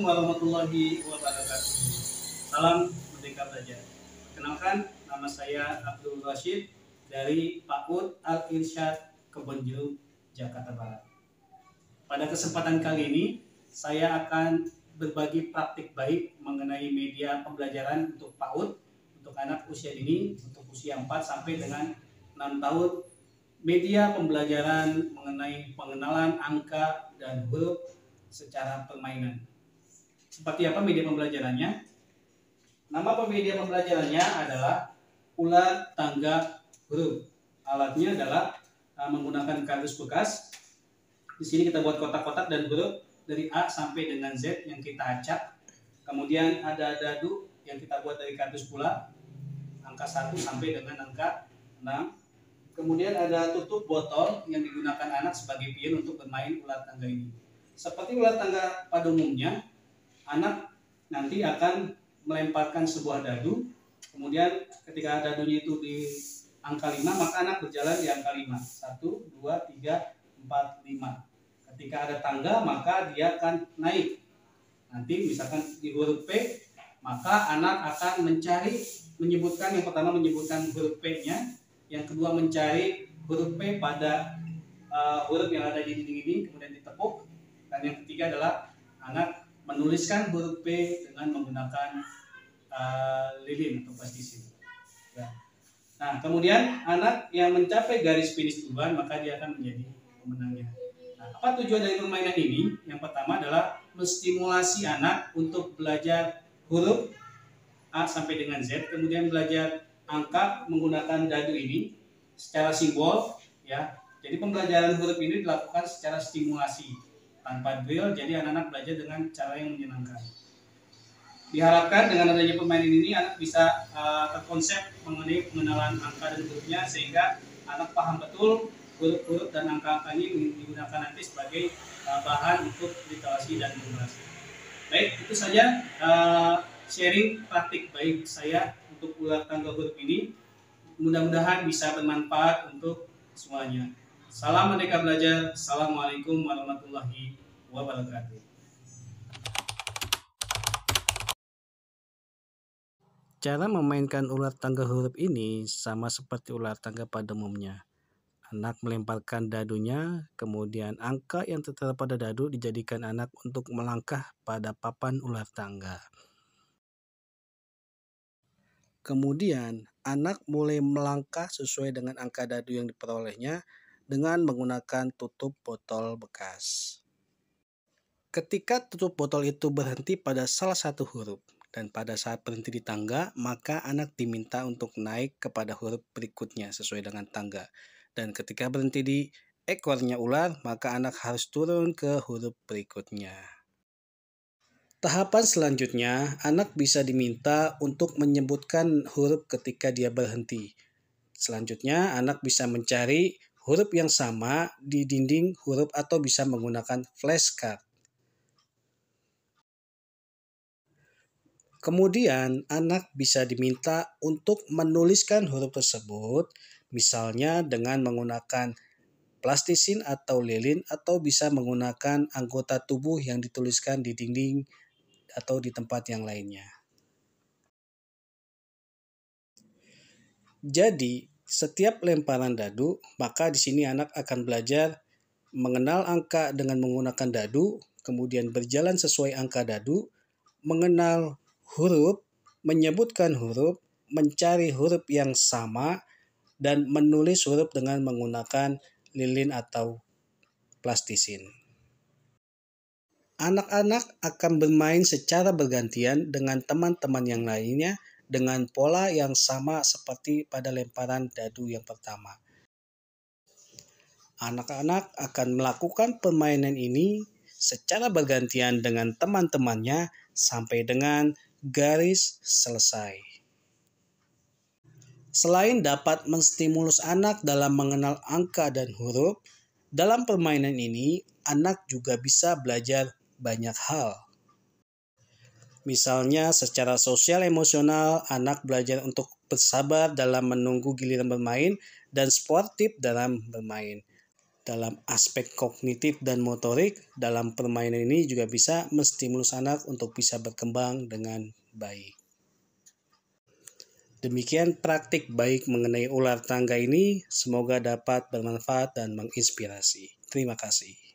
Assalamualaikum warahmatullahi wabarakatuh. Salam Merdeka Belajar. Perkenalkan, nama saya Abdul Rashid dari PAUD Al-Irsyad Kebonjeruk, Jakarta Barat. Pada kesempatan kali ini, saya akan berbagi praktik baik mengenai media pembelajaran untuk PAUD, untuk anak usia dini, untuk usia 4 sampai dengan 6 tahun, media pembelajaran mengenai pengenalan angka dan huruf secara permainan. Seperti apa media pembelajarannya? Nama media pembelajarannya adalah ular tangga huruf. Alatnya adalah menggunakan kardus bekas. Di sini kita buat kotak-kotak dan huruf dari A sampai dengan Z yang kita acak. Kemudian ada dadu yang kita buat dari kardus pula, angka 1 sampai dengan angka 6. Kemudian ada tutup botol yang digunakan anak sebagai pion untuk bermain ular tangga ini. Seperti ular tangga pada umumnya, anak nanti akan melemparkan sebuah dadu. Kemudian ketika dadunya itu di angka 5, maka anak berjalan di angka 5. 1, 2, 3, 4, 5. Ketika ada tangga, maka dia akan naik. Nanti misalkan di huruf P, maka anak akan menyebutkan, yang pertama menyebutkan huruf P-nya, yang kedua mencari huruf P pada huruf yang ada di dinding ini, kemudian ditepuk. Dan yang ketiga adalah anak menuliskan huruf P dengan menggunakan lilin atau plastisin. Ya. Nah, kemudian anak yang mencapai garis finish duluan, maka dia akan menjadi pemenangnya. Nah, apa tujuan dari permainan ini? Yang pertama adalah menstimulasi anak untuk belajar huruf A sampai dengan Z, kemudian belajar angka menggunakan dadu ini secara simbol, ya. Jadi pembelajaran huruf ini dilakukan secara stimulasi tanpa drill, jadi anak-anak belajar dengan cara yang menyenangkan. Diharapkan dengan adanya permainan ini anak bisa terkonsep mengenai pengenalan angka dan hurufnya, sehingga anak paham betul huruf-huruf dan angka-angka ini digunakan nanti sebagai bahan untuk literasi dan numerasi. Baik, itu saja sharing praktik baik saya untuk ular tangga huruf ini. Mudah-mudahan bisa bermanfaat untuk semuanya. Salam Merdeka Belajar. Assalamualaikum warahmatullahi wabarakatuh. Cara memainkan ular tangga huruf ini sama seperti ular tangga pada umumnya. Anak melemparkan dadunya, kemudian angka yang tertera pada dadu dijadikan anak untuk melangkah pada papan ular tangga. Kemudian, anak mulai melangkah sesuai dengan angka dadu yang diperolehnya dengan menggunakan tutup botol bekas. Ketika tutup botol itu berhenti pada salah satu huruf, dan pada saat berhenti di tangga, maka anak diminta untuk naik kepada huruf berikutnya sesuai dengan tangga. Dan ketika berhenti di ekornya ular, maka anak harus turun ke huruf berikutnya. Tahapan selanjutnya, anak bisa diminta untuk menyebutkan huruf ketika dia berhenti. Selanjutnya, anak bisa mencari huruf yang sama di dinding huruf atau bisa menggunakan flashcard. Kemudian, anak bisa diminta untuk menuliskan huruf tersebut, misalnya dengan menggunakan plastisin atau lilin, atau bisa menggunakan anggota tubuh yang dituliskan di dinding atau di tempat yang lainnya. Jadi, setiap lemparan dadu, maka di sini anak akan belajar mengenal angka dengan menggunakan dadu, kemudian berjalan sesuai angka dadu, mengenal huruf, menyebutkan huruf, mencari huruf yang sama, dan menulis huruf dengan menggunakan lilin atau plastisin. Anak-anak akan bermain secara bergantian dengan teman-teman yang lainnya dengan pola yang sama seperti pada lemparan dadu yang pertama. Anak-anak akan melakukan permainan ini secara bergantian dengan teman-temannya sampai dengan garis selesai. Selain dapat menstimulus anak dalam mengenal angka dan huruf, dalam permainan ini anak juga bisa belajar banyak hal. Misalnya secara sosial emosional, anak belajar untuk bersabar dalam menunggu giliran bermain dan sportif dalam bermain. dalam aspek kognitif dan motorik, dalam permainan ini juga bisa menstimulus anak untuk bisa berkembang dengan baik. Demikian praktik baik mengenai ular tangga ini, semoga dapat bermanfaat dan menginspirasi. Terima kasih.